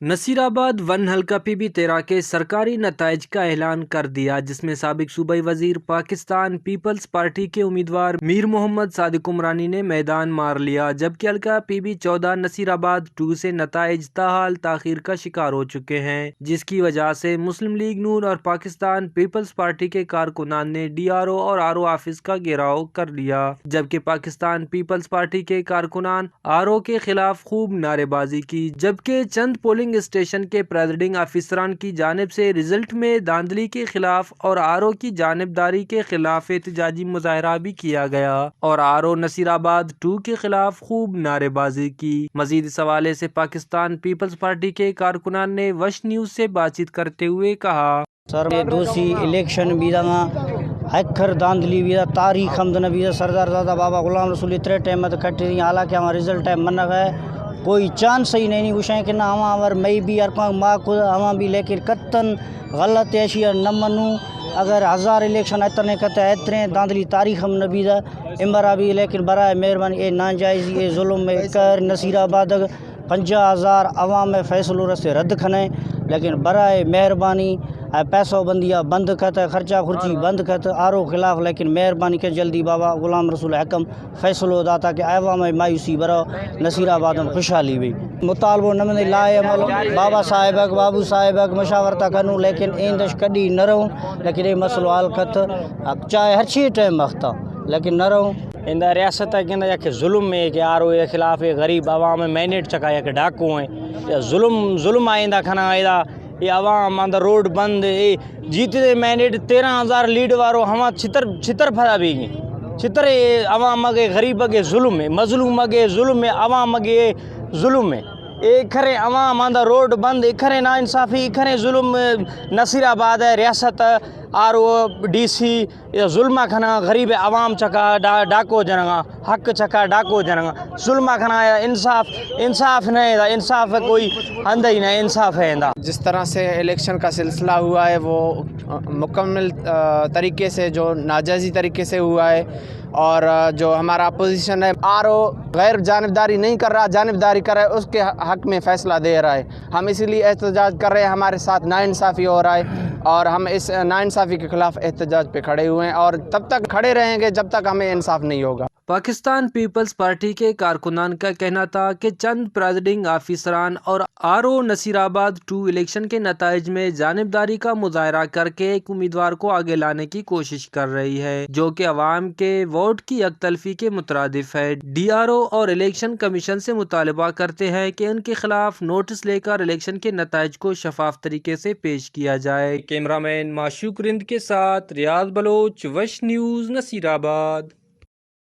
نصیرآباد one حلقہ PB13 کے سرکاری نتائج کا اعلان کر دیا، جس میں سابق صوبائی وزیر پاکستان پیپلز پارٹی کے امیدوار میر محمد صادق عمرانی نے میدان مار لیا، جبکہ حلقہ PB14 نصیرآباد 2 سے نتائج تاحال تاخیر کا شکار ہو چکے ہیں، جس کی وجہ سے مسلم لیگ نون اور پاکستان پیپلز پارٹی کے کارکنان نے DRO اور RO آفس کا گھیراؤ کر لیا، جبکہ پاکستان پیپلز پارٹی کے کارکنان RO کے خلاف خوب نعرے بازی کی، جبکہ چند پولنگ اسٹیشن کے پریزائڈنگ افسران کی جانب سے رزلٹ میں دھاندلی کے خلاف اور RO کی جانبداری کے خلاف احتجاجی مظاہرہ بھی کیا گیا اور RO نصیرآباد 2 کے خلاف خوب نعرے بازی کی۔ مزید اس حوالے سے پاکستان پیپلز پارٹی کے کارکنان نے وش نیوز سے بات چیت کرتے ہوئے کہا: سر یہ دوسری الیکشن بھی ہکر داندلی بھی تاریخ ہم بھی سردار زادہ بابا غلام رسول اترے ٹائم کٹی، حالانکہ ہمارا رزلٹ ہے من ہے کوئی چانس ہی نہیں وشیں کہ نہ ہمار مئی بھی ارکان ماں کو ہم بھی، لیکن قطن غلط ایشیا نہ منوں اگر 1000 الیکشن اتنے کتے اتنے داندلی تاریخ ہم نبی دا امبرا بھی، لیکن برائے مہربانی اے ناجائز یہ ظلم میں کر نصیرآباد 50,000 عوام میں فیصلوں رستے رد کھنے، لیکن برائے مہربانی پیسوں بندیاں بند کت خرچہ خرچی بند کت RO خلاف، لیکن مہربانی کے جلدی بابا غلام رسول حکم فیصلو دا تاکہ عوام میں مایوسی برو نصیرآباد میں خوشحالی بھی مطالبہ نمنے لائے عمل بابا صاحب بابو صاحب مشاورتا کنوں، لیکن ایندش کڈی نہ رہوں، لیکن یہ مسئلہ حل کت چاہے ہر چیز ٹائم وقتا لیکن نہ رہوں ان ریاست ہے کہ ظلم میں کہ RO کے خلاف غریب عوام میں مینیٹ چکایا کہ ڈاکو ہیں ظلم آئندہ کھنا آئندہ یہ عوام اندر روڈ بند جیتے مینیٹ 13,000 لیڈ وارو ہما چھتر پھرا بھی گئے چھتر عوام اگے غریب اگے ظلم ہے مظلوم اگے ظلم ہے عوام اگے ظلم ہے کھرے عوام اندر روڈ بند کھرے نا انصافی کھرے ظلم نصیرآباد ہے ریاست RO DC ظلمہ کھنا غریب عوام چکا ڈاکو جنگا حق چکا ڈاکو جنگا ظلمہ کھنا انصاف نہیں ہے انصاف کوئی اندر ہی نہیں انصاف ہے اندر۔ جس طرح سے الیکشن کا سلسلہ ہوا ہے وہ مکمل طریقے سے جو ناجائزی طریقے سے ہوا ہے، اور جو ہمارا اپوزیشن ہے RO غیر جانبداری نہیں کر رہا، جانبداری کر رہا ہے، اس کے حق میں فیصلہ دے رہا ہے۔ ہم اسی لیے احتجاج کر رہے ہیں، ہمارے ساتھ ناانصافی ہو رہا ہے اور ہم اس ناانصافی کے خلاف احتجاج پہ کھڑے ہوئے ہیں اور تب تک کھڑے رہیں گے جب تک ہمیں انصاف نہیں ہوگا۔ پاکستان پیپلز پارٹی کے کارکنان کا کہنا تھا کہ چند پریزائڈنگ افسران اور RO نصیرآباد 2 الیکشن کے نتائج میں جانبداری کا مظاہرہ کر کے ایک امیدوار کو آگے لانے کی کوشش کر رہی ہے، جو کہ عوام کے ووٹ کی یک تلفی کے مترادف ہے۔ DRO اور الیکشن کمیشن سے مطالبہ کرتے ہیں کہ ان کے خلاف نوٹس لے کر الیکشن کے نتائج کو شفاف طریقے سے پیش کیا جائے۔ کیمرہ مین معشوق رند کے ساتھ ریاض بلوچ، وش نیوز، نصیرآباد۔